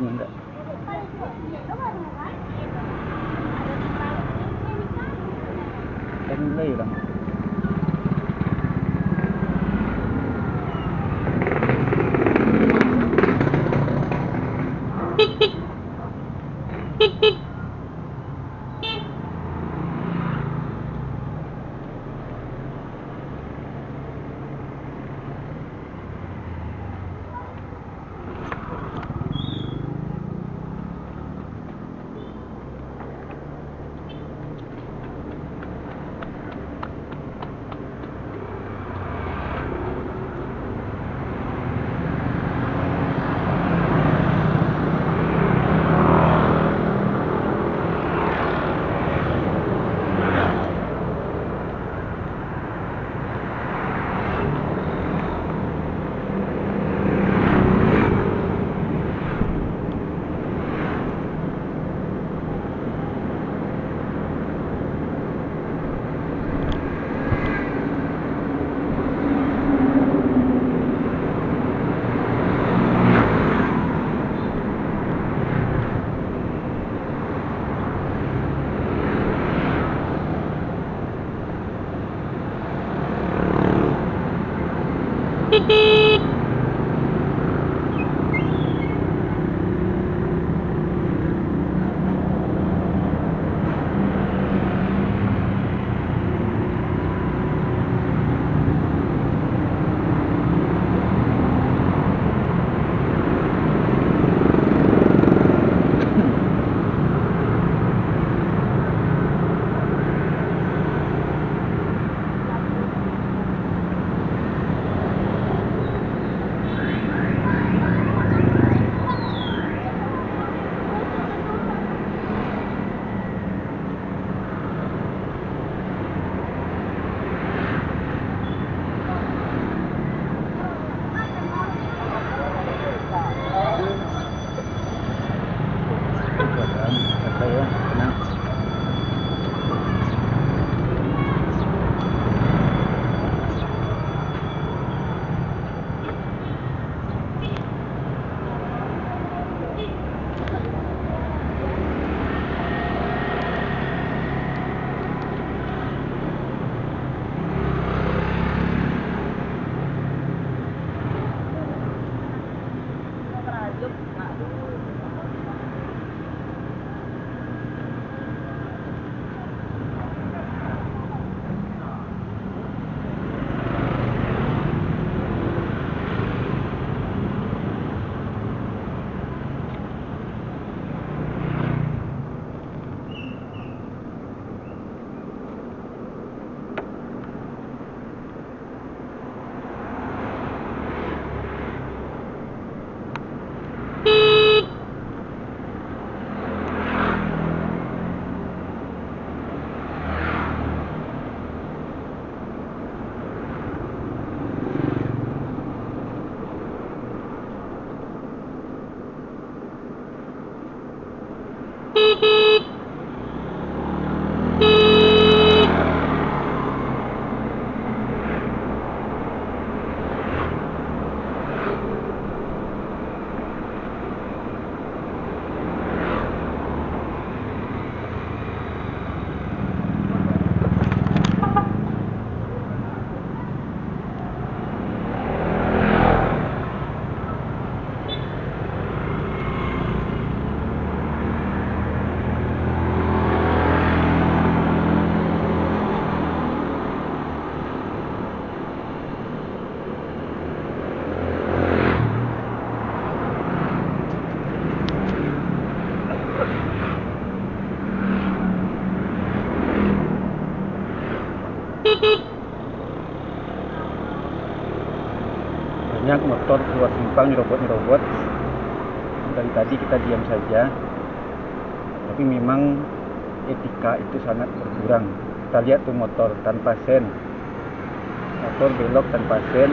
Ini enggak. Kan mulai lang. Banyak motor keluar simpang nyerobot. Dari tadi kita diam saja, tapi memang etika itu sangat berkurang. Kita lihat tuh motor tanpa sen, motor belok tanpa sen,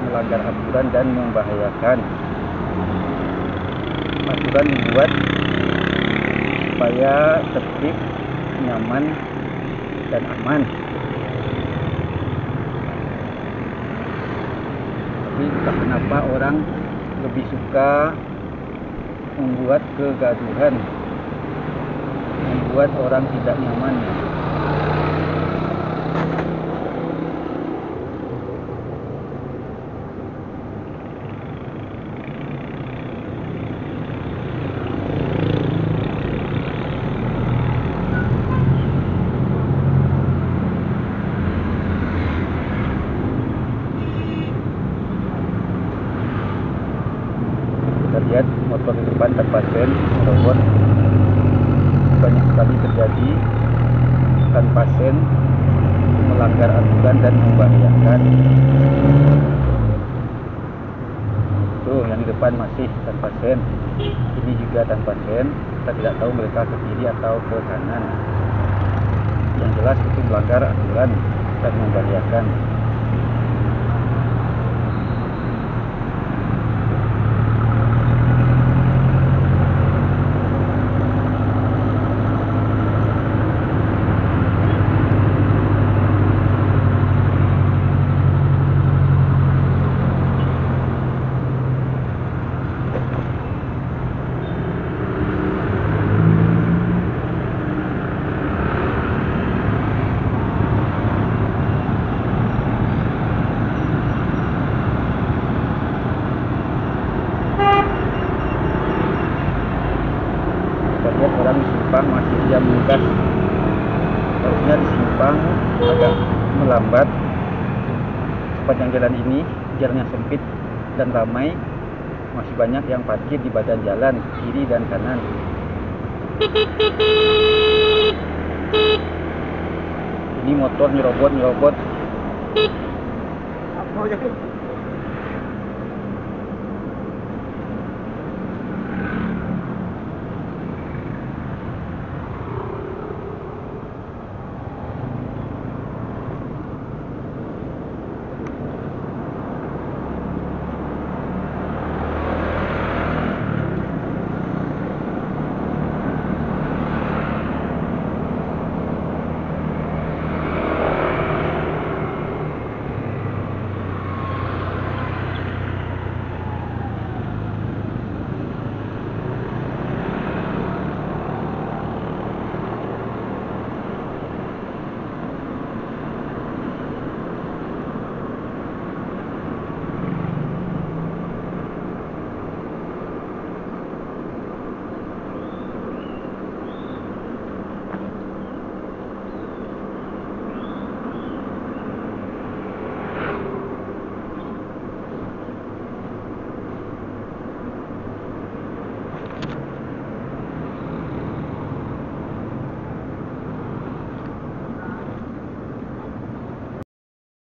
melanggar aturan dan membahayakan. Aturan dibuat supaya tertib, nyaman, dan aman. Tapi entah kenapa orang lebih suka membuat kegaduhan, membuat orang tidak nyaman. Kita lihat motor di depan tanpa sen robot banyak sekali terjadi tanpa sen, melanggar aturan dan membahayakan. Tuh yang di depan masih tanpa sen, ini juga tanpa sen. Kita tidak tahu mereka ke kiri atau ke kanan. Yang jelas itu melanggar aturan dan membahayakan. Lihat orang di simpang masih diam melintas. Harusnya di simpang agak melambat. Sepanjang jalan ini jalannya sempit dan ramai, masih banyak yang parkir di badan jalan kiri dan kanan. Ini motor nyerobot.